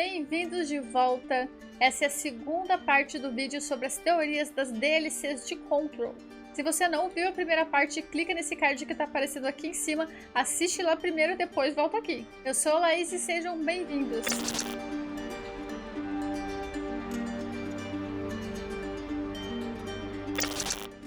Bem-vindos de volta! Essa é a segunda parte do vídeo sobre as teorias das DLCs de Control. Se você não viu a primeira parte, clica nesse card que está aparecendo aqui em cima, assiste lá primeiro e depois volta aqui. Eu sou a Laís e sejam bem-vindos!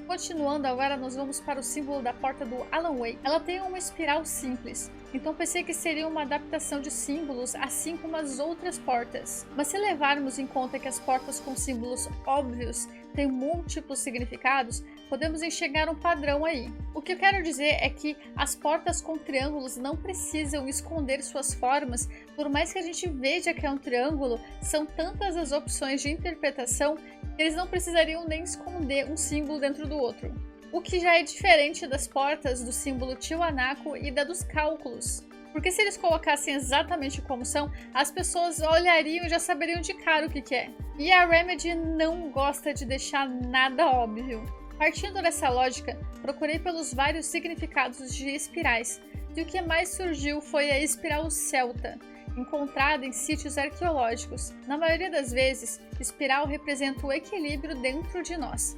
Continuando, agora nós vamos para o símbolo da porta do Alan Wake. Ela tem uma espiral simples, então pensei que seria uma adaptação de símbolos, assim como as outras portas. Mas se levarmos em conta que as portas com símbolos óbvios têm múltiplos significados, podemos enxergar um padrão aí. O que eu quero dizer é que as portas com triângulos não precisam esconder suas formas, por mais que a gente veja que é um triângulo, são tantas as opções de interpretação que eles não precisariam nem esconder um símbolo dentro do outro. O que já é diferente das portas do símbolo Tiwanaku e da dos cálculos. Porque se eles colocassem exatamente como são, as pessoas olhariam e já saberiam de cara o que é. E a Remedy não gosta de deixar nada óbvio. Partindo dessa lógica, procurei pelos vários significados de espirais, e o que mais surgiu foi a espiral celta, encontrada em sítios arqueológicos. Na maioria das vezes, espiral representa o equilíbrio dentro de nós,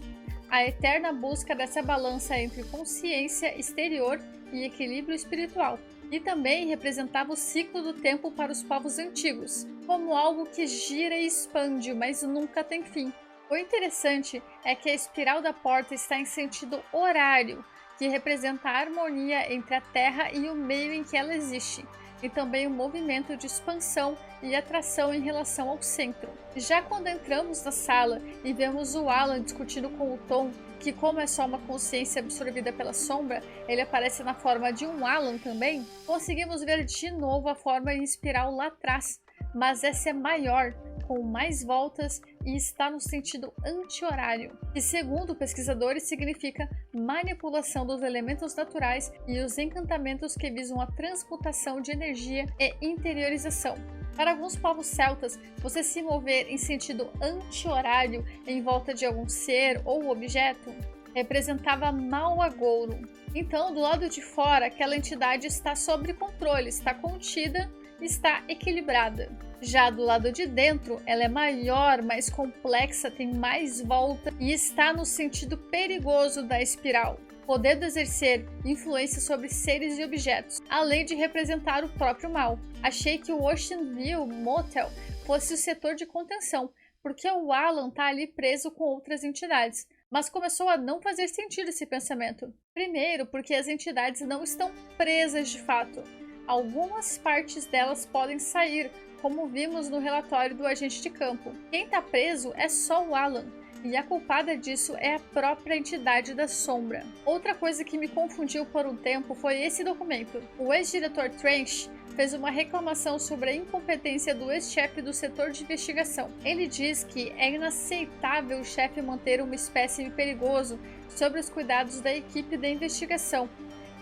a eterna busca dessa balança entre consciência exterior e equilíbrio espiritual. E também representava o ciclo do tempo para os povos antigos, como algo que gira e expande, mas nunca tem fim. O interessante é que a espiral da porta está em sentido horário, que representa a harmonia entre a Terra e o meio em que ela existe, e também um movimento de expansão e atração em relação ao centro. Já quando entramos na sala e vemos o Alan discutindo com o Tom, que como é só uma consciência absorvida pela sombra, ele aparece na forma de um Alan também, conseguimos ver de novo a forma em espiral lá atrás, mas essa é maior, com mais voltas e está no sentido anti-horário, que segundo pesquisadores significa manipulação dos elementos naturais e os encantamentos que visam a transmutação de energia e interiorização. Para alguns povos celtas, você se mover em sentido anti-horário em volta de algum ser ou objeto representava mau agouro. Então, do lado de fora, aquela entidade está sob controle, está contida, está equilibrada. Já do lado de dentro, ela é maior, mais complexa, tem mais volta e está no sentido perigoso da espiral, podendo exercer influência sobre seres e objetos, além de representar o próprio mal. Achei que o Ocean View Motel fosse o setor de contenção, porque o Alan está ali preso com outras entidades. Mas começou a não fazer sentido esse pensamento. Primeiro, porque as entidades não estão presas de fato. Algumas partes delas podem sair, como vimos no relatório do agente de campo. Quem está preso é só o Alan, e a culpada disso é a própria entidade da sombra. Outra coisa que me confundiu por um tempo foi esse documento. O ex-diretor Trench fez uma reclamação sobre a incompetência do ex-chefe do setor de investigação. Ele diz que é inaceitável o chefe manter uma espécime perigoso sob os cuidados da equipe de investigação,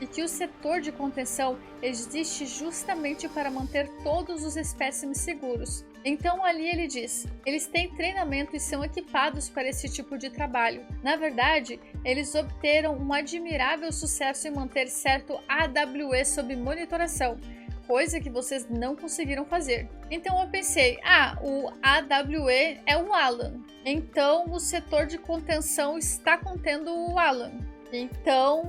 e que o setor de contenção existe justamente para manter todos os espécimes seguros. Então ali ele diz, eles têm treinamento e são equipados para esse tipo de trabalho. Na verdade, eles obteram um admirável sucesso em manter certo AWE sob monitoração, coisa que vocês não conseguiram fazer. Então eu pensei, o AWE é o Alan, então o setor de contenção está contendo o Alan. Então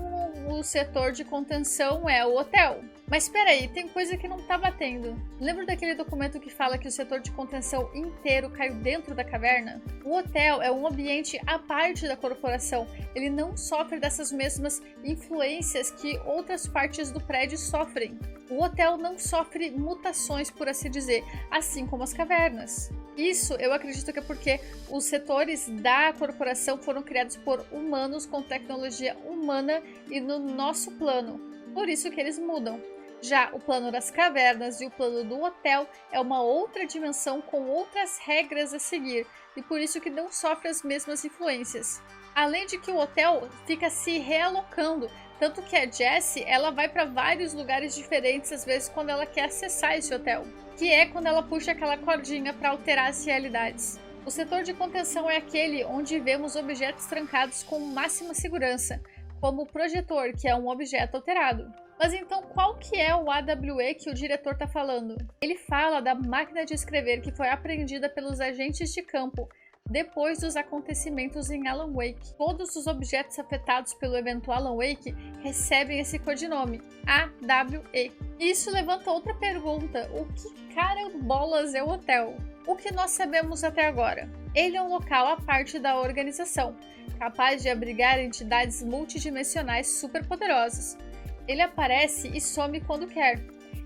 o setor de contenção é o hotel. Mas espera aí, tem coisa que não tá batendo. Lembra daquele documento que fala que o setor de contenção inteiro caiu dentro da caverna? O hotel é um ambiente à parte da corporação. Ele não sofre dessas mesmas influências que outras partes do prédio sofrem. O hotel não sofre mutações, por assim dizer, assim como as cavernas. Isso eu acredito que é porque os setores da corporação foram criados por humanos com tecnologia humana e no nosso plano. Por isso que eles mudam. Já o plano das cavernas e o plano do hotel é uma outra dimensão com outras regras a seguir e por isso que não sofre as mesmas influências. Além de que o hotel fica se realocando, tanto que a Jessie ela vai para vários lugares diferentes às vezes quando ela quer acessar esse hotel, que é quando ela puxa aquela cordinha para alterar as realidades. O setor de contenção é aquele onde vemos objetos trancados com máxima segurança, como o projetor, que é um objeto alterado. Mas então qual que é o AWE que o diretor tá falando? Ele fala da máquina de escrever que foi apreendida pelos agentes de campo depois dos acontecimentos em Alan Wake. Todos os objetos afetados pelo evento Alan Wake recebem esse codinome, AWE. Isso levanta outra pergunta: o que carambolas é o hotel? O que nós sabemos até agora? Ele é um local à parte da organização, capaz de abrigar entidades multidimensionais superpoderosas. Ele aparece e some quando quer.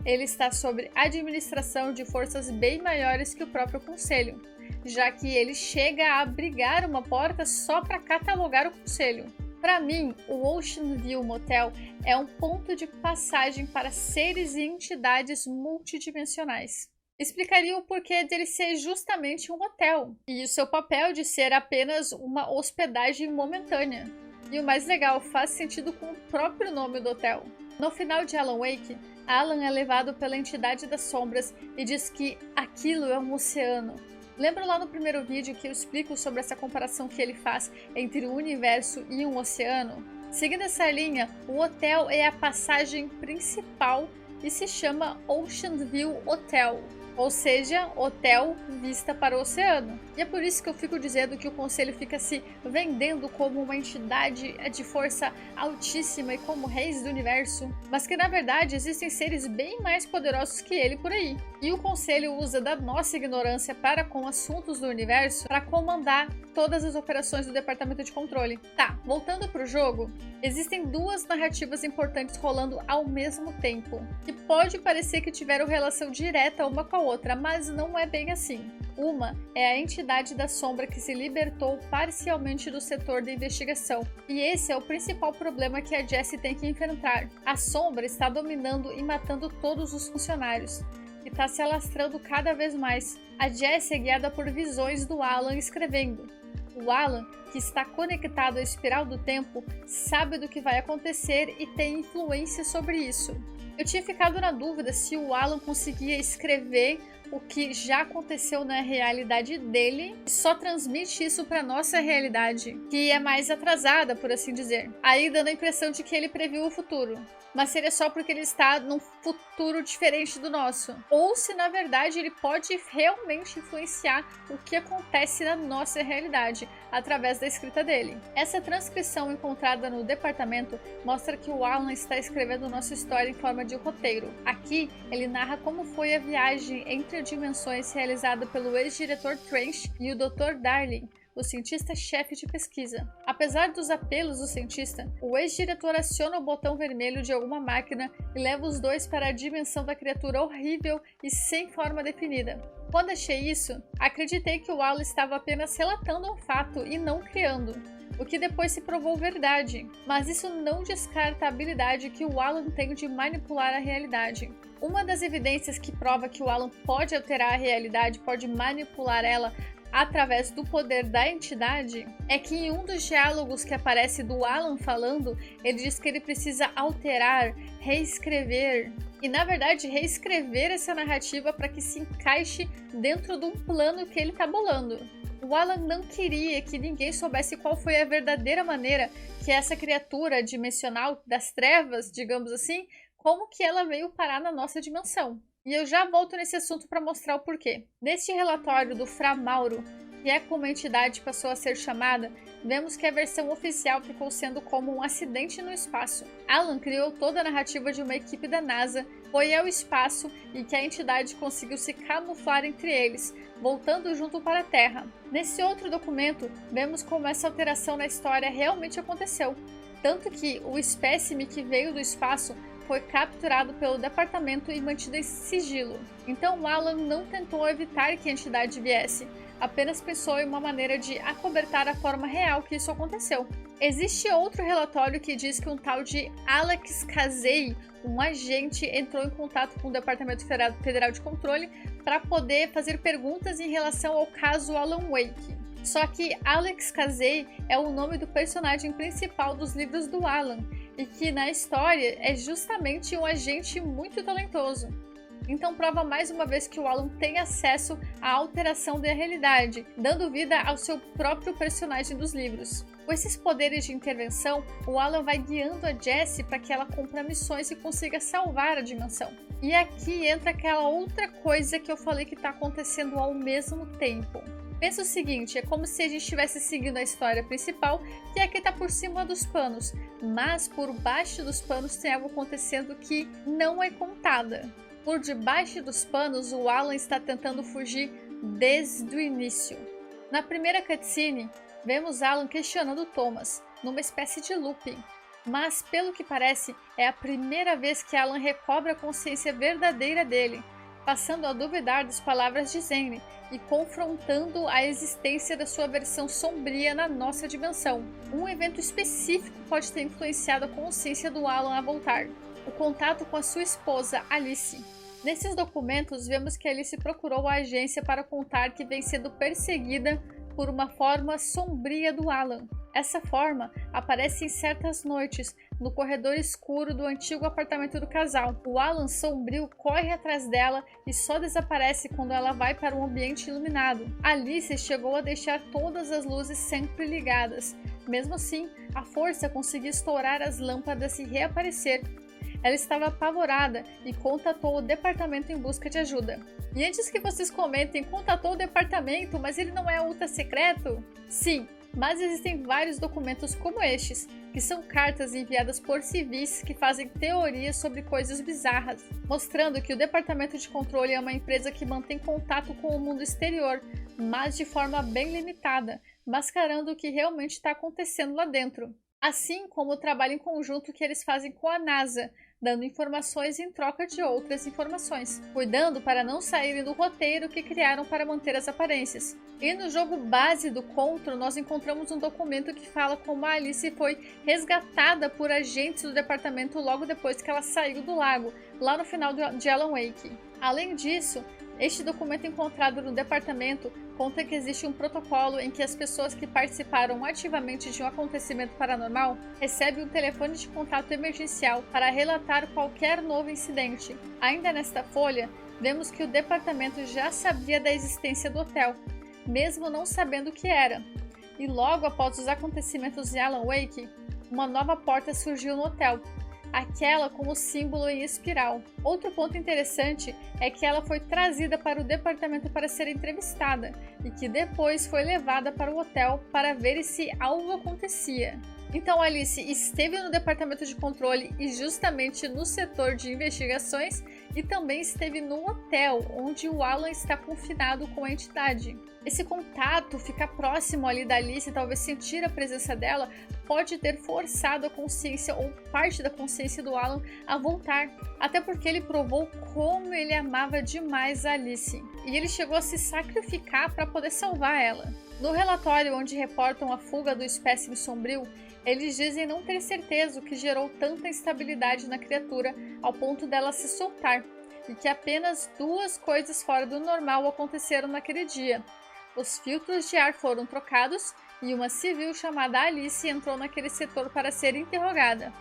Ele está sob administração de forças bem maiores que o próprio Conselho, já que ele chega a abrigar uma porta só para catalogar o Conselho. Para mim, o Ocean View Motel é um ponto de passagem para seres e entidades multidimensionais. Explicaria o porquê dele ser justamente um hotel, e o seu papel de ser apenas uma hospedagem momentânea. E o mais legal, faz sentido com o próprio nome do hotel. No final de Alan Wake, Alan é levado pela entidade das sombras e diz que aquilo é um oceano. Lembra lá no primeiro vídeo que eu explico sobre essa comparação que ele faz entre o universo e um oceano? Seguindo essa linha, o hotel é a passagem principal e se chama Ocean View Hotel, ou seja, hotel vista para o oceano. E é por isso que eu fico dizendo que o Conselho fica se vendendo como uma entidade de força altíssima e como reis do universo, mas que na verdade existem seres bem mais poderosos que ele por aí. E o Conselho usa da nossa ignorância para com assuntos do universo para comandar todas as operações do Departamento de Controle. Tá, voltando pro jogo, existem duas narrativas importantes rolando ao mesmo tempo, que pode parecer que tiveram relação direta uma com a outra, mas não é bem assim. Uma é a entidade da sombra que se libertou parcialmente do setor de investigação, e esse é o principal problema que a Jessie tem que enfrentar. A sombra está dominando e matando todos os funcionários, e está se alastrando cada vez mais. A Jessie é guiada por visões do Alan escrevendo. O Alan, que está conectado à espiral do tempo, sabe do que vai acontecer e tem influência sobre isso. Eu tinha ficado na dúvida se o Alan conseguia escrever o que já aconteceu na realidade dele e só transmite isso para nossa realidade, que é mais atrasada, por assim dizer. Aí dando a impressão de que ele previu o futuro. Mas seria só porque ele está num futuro diferente do nosso. Ou se na verdade ele pode realmente influenciar o que acontece na nossa realidade através da escrita dele. Essa transcrição encontrada no departamento mostra que o Alan está escrevendo nossa história em forma de roteiro. Aqui ele narra como foi a viagem entre dimensões realizada pelo ex-diretor Trench e o Dr. Darling, o cientista-chefe de pesquisa. Apesar dos apelos do cientista, o ex-diretor aciona o botão vermelho de alguma máquina e leva os dois para a dimensão da criatura horrível e sem forma definida. Quando achei isso, acreditei que o Alan estava apenas relatando um fato e não criando, o que depois se provou verdade, mas isso não descarta a habilidade que o Alan tem de manipular a realidade. Uma das evidências que prova que o Alan pode alterar a realidade, pode manipular ela através do poder da entidade, é que em um dos diálogos que aparece do Alan falando, ele diz que ele precisa alterar, reescrever, e na verdade reescrever essa narrativa para que se encaixe dentro de um plano que ele está bolando. O Alan não queria que ninguém soubesse qual foi a verdadeira maneira que essa criatura dimensional das trevas, digamos assim, como que ela veio parar na nossa dimensão. E eu já volto nesse assunto para mostrar o porquê. Neste relatório do Fra Mauro, que é como a entidade passou a ser chamada, vemos que a versão oficial ficou sendo como um acidente no espaço. Alan criou toda a narrativa de uma equipe da NASA, foi ao espaço e que a entidade conseguiu se camuflar entre eles, voltando junto para a Terra. Nesse outro documento, vemos como essa alteração na história realmente aconteceu. Tanto que o espécime que veio do espaço foi capturado pelo departamento e mantido em sigilo. Então Alan não tentou evitar que a entidade viesse, apenas pensou em uma maneira de acobertar a forma real que isso aconteceu. Existe outro relatório que diz que um tal de Alex Casey, um agente, entrou em contato com o Departamento Federal de Controle para poder fazer perguntas em relação ao caso Alan Wake. Só que Alex Casey é o nome do personagem principal dos livros do Alan, e que na história é justamente um agente muito talentoso. Então prova mais uma vez que o Alan tem acesso à alteração da realidade, dando vida ao seu próprio personagem dos livros. Com esses poderes de intervenção, o Alan vai guiando a Jessie para que ela cumpra missões e consiga salvar a dimensão. E aqui entra aquela outra coisa que eu falei que está acontecendo ao mesmo tempo. Pensa o seguinte, é como se a gente estivesse seguindo a história principal, que aqui está por cima dos panos, mas por baixo dos panos tem algo acontecendo que não é contada. Por debaixo dos panos, o Alan está tentando fugir desde o início. Na primeira cutscene, vemos Alan questionando Thomas, numa espécie de looping. Mas, pelo que parece, é a primeira vez que Alan recobra a consciência verdadeira dele, passando a duvidar das palavras de Zane e confrontando a existência da sua versão sombria na nossa dimensão. Um evento específico pode ter influenciado a consciência do Alan a voltar: o contato com a sua esposa, Alice. Nesses documentos, vemos que Alice procurou a agência para contar que vem sendo perseguida por uma forma sombria do Alan. Essa forma aparece em certas noites, no corredor escuro do antigo apartamento do casal. O Alan sombrio corre atrás dela e só desaparece quando ela vai para um ambiente iluminado. Alice chegou a deixar todas as luzes sempre ligadas. Mesmo assim, a força conseguiu estourar as lâmpadas e reaparecer. Ela estava apavorada e contatou o departamento em busca de ajuda. E antes que vocês comentem, contatou o departamento, mas ele não é ultra secreto? Sim, mas existem vários documentos como estes, que são cartas enviadas por civis que fazem teorias sobre coisas bizarras, mostrando que o departamento de controle é uma empresa que mantém contato com o mundo exterior, mas de forma bem limitada, mascarando o que realmente está acontecendo lá dentro. Assim como o trabalho em conjunto que eles fazem com a NASA, dando informações em troca de outras informações, cuidando para não saírem do roteiro que criaram para manter as aparências. E no jogo base do Control, nós encontramos um documento que fala como a Alice foi resgatada por agentes do departamento logo depois que ela saiu do lago, lá no final de Alan Wake. Além disso, este documento encontrado no departamento conta que existe um protocolo em que as pessoas que participaram ativamente de um acontecimento paranormal recebem um telefone de contato emergencial para relatar qualquer novo incidente. Ainda nesta folha, vemos que o departamento já sabia da existência do hotel, mesmo não sabendo o que era. E logo após os acontecimentos de Alan Wake, uma nova porta surgiu no hotel, aquela com o símbolo em espiral. Outro ponto interessante é que ela foi trazida para o departamento para ser entrevistada e que depois foi levada para o hotel para ver se algo acontecia. Então Alice esteve no departamento de controle e justamente no setor de investigações, e também esteve no hotel onde o Alan está confinado com a entidade. Esse contato, ficar próximo ali da Alice e talvez sentir a presença dela, pode ter forçado a consciência ou parte da consciência do Alan a voltar. Até porque ele provou como ele amava demais a Alice. E ele chegou a se sacrificar para poder salvar ela. No relatório onde reportam a fuga do espécime sombrio, eles dizem não ter certeza o que gerou tanta instabilidade na criatura ao ponto dela se soltar, e que apenas duas coisas fora do normal aconteceram naquele dia. Os filtros de ar foram trocados e uma civil chamada Alice entrou naquele setor para ser interrogada.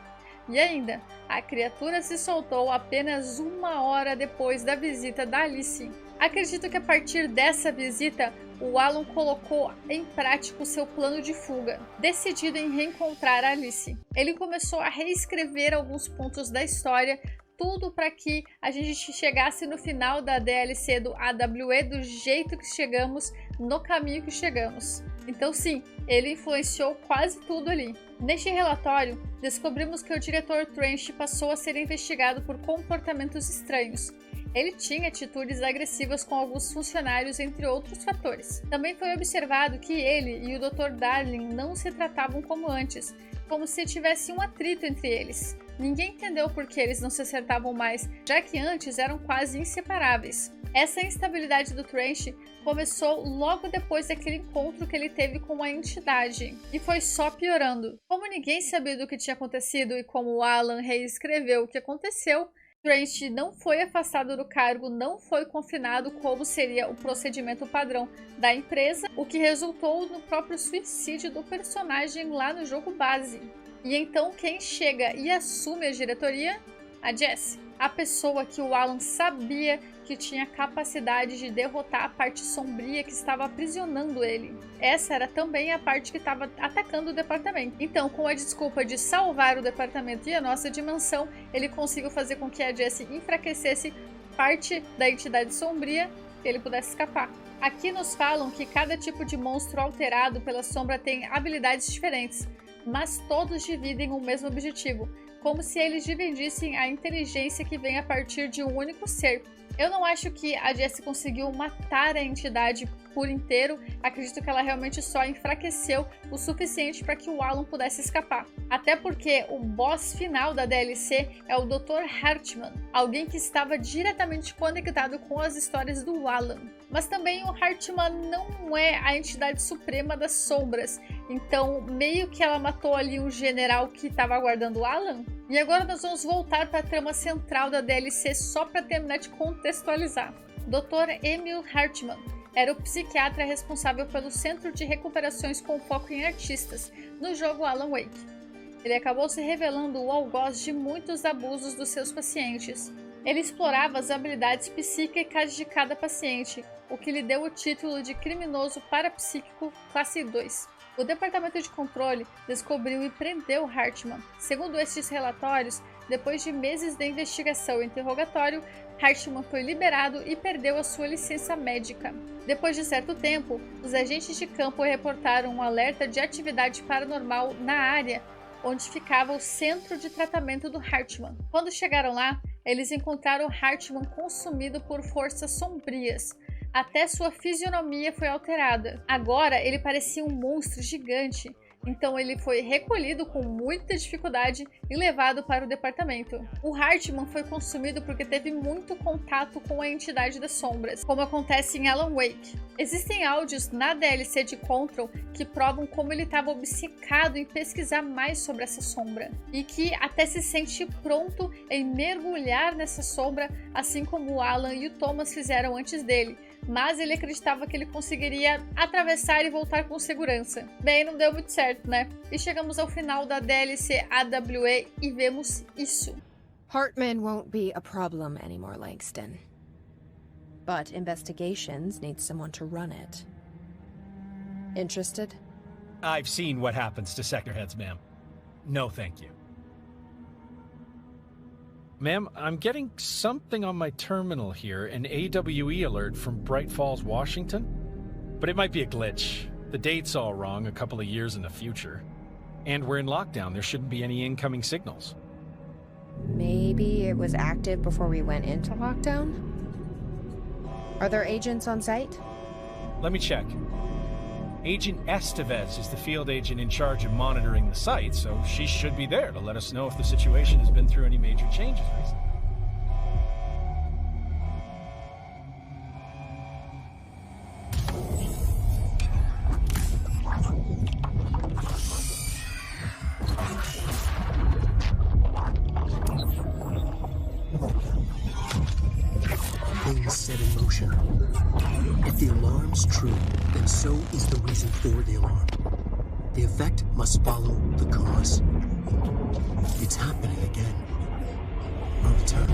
E ainda, a criatura se soltou apenas 1 hora depois da visita da Alice. Acredito que a partir dessa visita, o Alan colocou em prática o seu plano de fuga, decidido em reencontrar a Alice. Ele começou a reescrever alguns pontos da história, tudo para que a gente chegasse no final da DLC do AWE do jeito que chegamos, no caminho que chegamos. Então sim, ele influenciou quase tudo ali. Neste relatório, descobrimos que o diretor Trench passou a ser investigado por comportamentos estranhos. Ele tinha atitudes agressivas com alguns funcionários, entre outros fatores. Também foi observado que ele e o Dr. Darling não se tratavam como antes, como se tivesse um atrito entre eles. Ninguém entendeu por que eles não se acertavam mais, já que antes eram quase inseparáveis. Essa instabilidade do Trench começou logo depois daquele encontro que ele teve com a entidade, e foi só piorando. Como ninguém sabia do que tinha acontecido e como o Alan reescreveu o que aconteceu, Trench não foi afastado do cargo, não foi confinado como seria o procedimento padrão da empresa, o que resultou no próprio suicídio do personagem lá no jogo base. E então quem chega e assume a diretoria? A Jessie, a pessoa que o Alan sabia que tinha capacidade de derrotar a parte sombria que estava aprisionando ele. Essa era também a parte que estava atacando o departamento. Então, com a desculpa de salvar o departamento e a nossa dimensão, ele conseguiu fazer com que a Jessie enfraquecesse parte da entidade sombria e ele pudesse escapar. Aqui nos falam que cada tipo de monstro alterado pela sombra tem habilidades diferentes, mas todos dividem o mesmo objetivo, como se eles dividissem a inteligência que vem a partir de um único ser. Eu não acho que a Jessie conseguiu matar a entidade por inteiro, acredito que ela realmente só enfraqueceu o suficiente para que o Alan pudesse escapar. Até porque o boss final da DLC é o Dr. Hartman, alguém que estava diretamente conectado com as histórias do Alan. Mas também o Hartman não é a entidade suprema das sombras, então meio que ela matou ali um general que estava aguardando o Alan. E agora nós vamos voltar para a trama central da DLC só para terminar de contextualizar. Dr. Emil Hartman era o psiquiatra responsável pelo Centro de Recuperações com foco em artistas no jogo Alan Wake. Ele acabou se revelando o algoz de muitos abusos dos seus pacientes. Ele explorava as habilidades psíquicas de cada paciente, o que lhe deu o título de criminoso parapsíquico classe 2. O Departamento de Controle descobriu e prendeu Hartman. Segundo estes relatórios, depois de meses de investigação e interrogatório, Hartman foi liberado e perdeu a sua licença médica. Depois de certo tempo, os agentes de campo reportaram um alerta de atividade paranormal na área onde ficava o centro de tratamento do Hartman. Quando chegaram lá, eles encontraram Hartman consumido por forças sombrias. Até sua fisionomia foi alterada. Agora ele parecia um monstro gigante. Então ele foi recolhido com muita dificuldade e levado para o departamento. O Hartman foi consumido porque teve muito contato com a entidade das sombras, como acontece em Alan Wake. Existem áudios na DLC de Control que provam como ele estava obcecado em pesquisar mais sobre essa sombra, e que até se sente pronto em mergulhar nessa sombra, assim como o Alan e o Thomas fizeram antes dele. Mas ele acreditava que ele conseguiria atravessar e voltar com segurança. Bem, não deu muito certo, né? E chegamos ao final da DLC AWE e vemos isso. Hartman won't be a problem anymore, Langston. But investigations need someone to run it. Interested? I've seen what happens to sector heads, ma'am. No, thank you. Ma'am, I'm getting something on my terminal here, an AWE alert from Bright Falls, Washington. But it might be a glitch. The date's all wrong, a couple of years in the future. And we're in lockdown, there shouldn't be any incoming signals. Maybe it was active before we went into lockdown? Are there agents on site? Let me check. Agent Estevez is the field agent in charge of monitoring the site, so she should be there to let us know if the situation has been through any major changes recently. Things set in motion. If the alarm's true, then so is the reason for the alarm. The effect must follow the cause. It's happening again. Our return.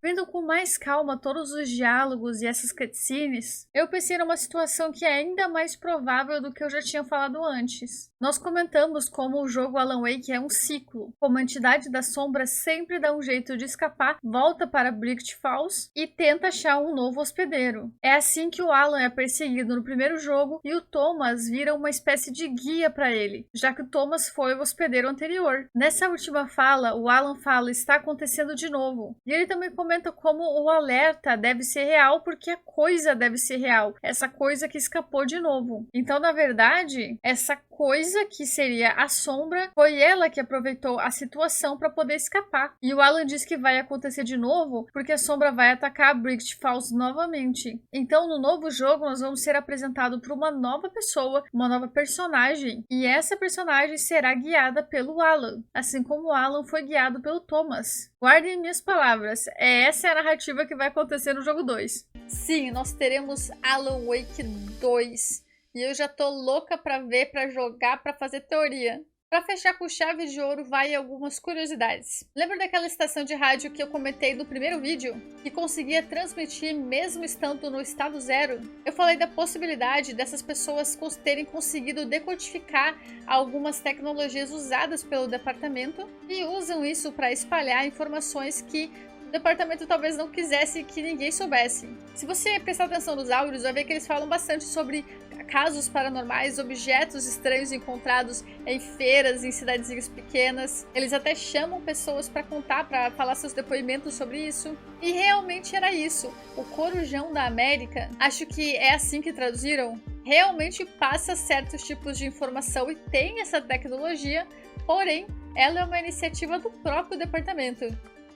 Vendo com mais calma todos os diálogos e essas cutscenes, eu pensei numa situação que é ainda mais provável do que eu já tinha falado antes. Nós comentamos como o jogo Alan Wake é um ciclo, como a entidade da sombra sempre dá um jeito de escapar, volta para Bright Falls e tenta achar um novo hospedeiro. É assim que o Alan é perseguido no primeiro jogo e o Thomas vira uma espécie de guia para ele, já que o Thomas foi o hospedeiro anterior. Nessa última fala, o Alan fala está acontecendo de novo, e ele também comenta como o alerta deve ser real porque a coisa deve ser real, essa coisa que escapou de novo. Então, na verdade, essa coisa que seria a sombra, foi ela que aproveitou a situação para poder escapar. E o Alan diz que vai acontecer de novo porque a sombra vai atacar a Bright Falls novamente. Então, no novo jogo, nós vamos ser apresentados por uma nova pessoa, uma nova personagem, e essa personagem será guiada pelo Alan, assim como o Alan foi guiado pelo Thomas. Guardem minhas palavras, essa é a narrativa que vai acontecer no jogo 2. Sim, nós teremos Alan Wake 2. E eu já tô louca pra ver, pra jogar, pra fazer teoria. Para fechar com chave de ouro, vai algumas curiosidades. Lembra daquela estação de rádio que eu comentei no primeiro vídeo? Que conseguia transmitir mesmo estando no estado zero? Eu falei da possibilidade dessas pessoas terem conseguido decodificar algumas tecnologias usadas pelo departamento e usam isso para espalhar informações que o departamento talvez não quisesse que ninguém soubesse. Se você prestar atenção nos áudios, vai ver que eles falam bastante sobre casos paranormais, objetos estranhos encontrados em feiras, em cidadezinhas pequenas. Eles até chamam pessoas para contar, para falar seus depoimentos sobre isso. E realmente era isso. O Corujão da América, acho que é assim que traduziram, realmente passa certos tipos de informação e tem essa tecnologia, porém, ela é uma iniciativa do próprio departamento.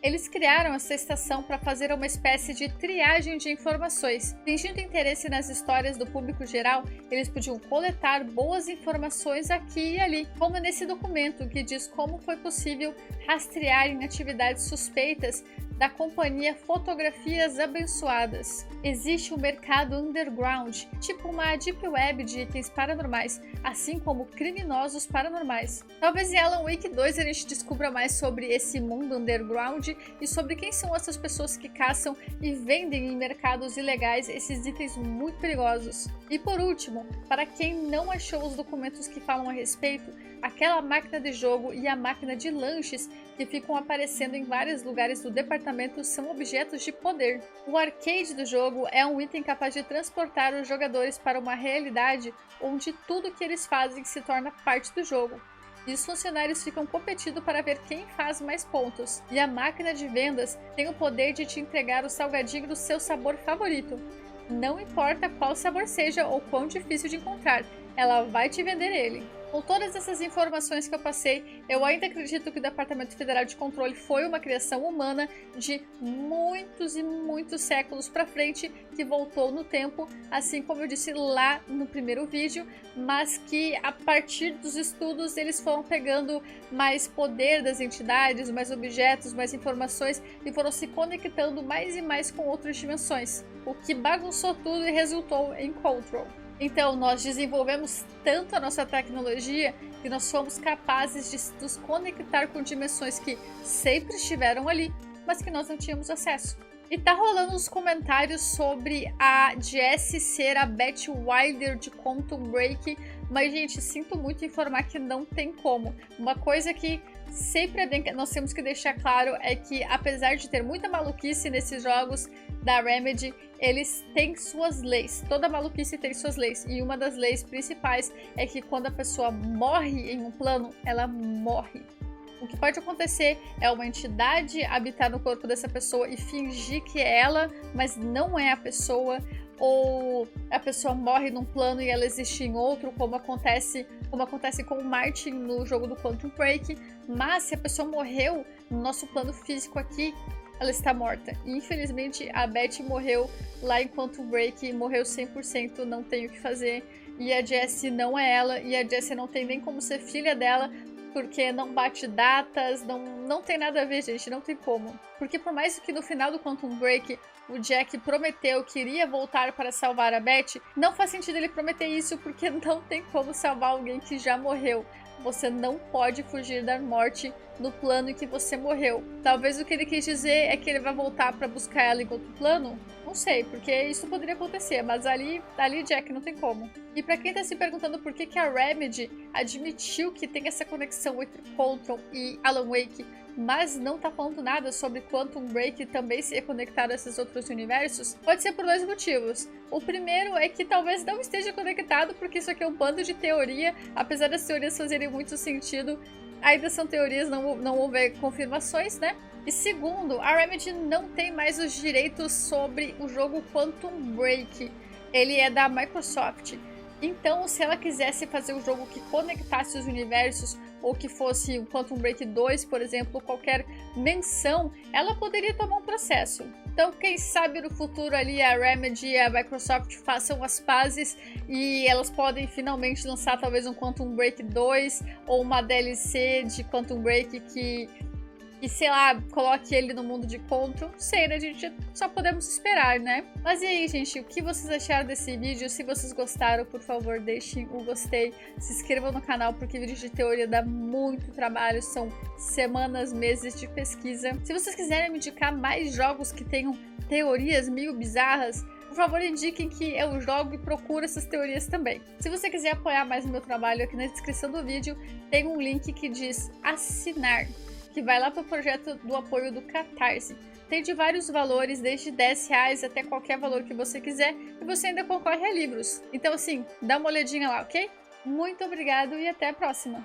Eles criaram essa estação para fazer uma espécie de triagem de informações. Fingindo interesse nas histórias do público geral, eles podiam coletar boas informações aqui e ali, como nesse documento que diz como foi possível rastrear em atividades suspeitas da companhia Fotografias Abençoadas. Existe um mercado underground, tipo uma deep web de itens paranormais, assim como criminosos paranormais. Talvez em Alan Wake 2 a gente descubra mais sobre esse mundo underground e sobre quem são essas pessoas que caçam e vendem em mercados ilegais esses itens muito perigosos. E por último, para quem não achou os documentos que falam a respeito, aquela máquina de jogo e a máquina de lanches que ficam aparecendo em vários lugares do departamento são objetos de poder. O arcade do jogo é um item capaz de transportar os jogadores para uma realidade onde tudo que eles fazem se torna parte do jogo. E os funcionários ficam competindo para ver quem faz mais pontos. E a máquina de vendas tem o poder de te entregar o salgadinho do seu sabor favorito. Não importa qual sabor seja ou quão difícil de encontrar, ela vai te vender ele. Com todas essas informações que eu passei, eu ainda acredito que o Departamento Federal de Controle foi uma criação humana de muitos e muitos séculos para frente, que voltou no tempo, assim como eu disse lá no primeiro vídeo, mas que a partir dos estudos eles foram pegando mais poder das entidades, mais objetos, mais informações e foram se conectando mais e mais com outras dimensões, o que bagunçou tudo e resultou em Control. Então, nós desenvolvemos tanto a nossa tecnologia que nós fomos capazes de nos conectar com dimensões que sempre estiveram ali, mas que nós não tínhamos acesso. E tá rolando uns comentários sobre a Jessie ser a Beth Wilder de Quantum Break, mas, gente, sinto muito informar que não tem como. Uma coisa que sempre nós temos que deixar claro é que, apesar de ter muita maluquice nesses jogos da Remedy, eles têm suas leis. Toda maluquice tem suas leis. E uma das leis principais é que quando a pessoa morre em um plano, ela morre. O que pode acontecer é uma entidade habitar no corpo dessa pessoa e fingir que é ela, mas não é a pessoa. Ou a pessoa morre num plano e ela existe em outro, como acontece com o Martin no jogo do Quantum Break. Mas se a pessoa morreu no nosso plano físico aqui, ela está morta. E infelizmente a Beth morreu lá em Quantum Break, morreu 100%, não tem o que fazer. E a Jessie não é ela, e a Jessie não tem nem como ser filha dela, porque não bate datas, não tem nada a ver, gente, não tem como. Porque por mais que no final do Quantum Break o Jack prometeu que iria voltar para salvar a Beth, não faz sentido ele prometer isso, porque não tem como salvar alguém que já morreu. Você não pode fugir da morte no plano em que você morreu. Talvez o que ele quis dizer é que ele vai voltar para buscar ela em outro plano? Não sei, porque isso poderia acontecer, mas ali Jack, não tem como. E para quem tá se perguntando por que a Remedy admitiu que tem essa conexão entre Control e Alan Wake, mas não tá falando nada sobre Quantum Break também ser conectado a esses outros universos, pode ser por dois motivos. O primeiro é que talvez não esteja conectado, porque isso aqui é um bando de teoria, apesar das teorias fazerem muito sentido, ainda são teorias, não houve confirmações, né? E segundo, a Remedy não tem mais os direitos sobre o jogo Quantum Break. Ele é da Microsoft. Então, se ela quisesse fazer um jogo que conectasse os universos, ou que fosse o Quantum Break 2, por exemplo, qualquer menção, ela poderia tomar um processo. Então, quem sabe no futuro ali a Remedy e a Microsoft façam as pazes e elas podem finalmente lançar talvez um Quantum Break 2 ou uma DLC de Quantum Break que e sei lá, coloque ele no mundo de conto. Não sei, né? A gente só podemos esperar, né? Mas e aí, gente, o que vocês acharam desse vídeo? Se vocês gostaram, por favor, deixem o gostei, se inscrevam no canal, porque vídeos de teoria dá muito trabalho, são semanas, meses de pesquisa. Se vocês quiserem me indicar mais jogos que tenham teorias meio bizarras, por favor, indiquem que eu jogo e procuro essas teorias também. Se você quiser apoiar mais o meu trabalho, aqui na descrição do vídeo tem um link que diz assinar, que vai lá para o projeto do apoio do Catarse. Tem de vários valores, desde R$10 até qualquer valor que você quiser, e você ainda concorre a livros. Então assim, dá uma olhadinha lá, ok? Muito obrigado e até a próxima!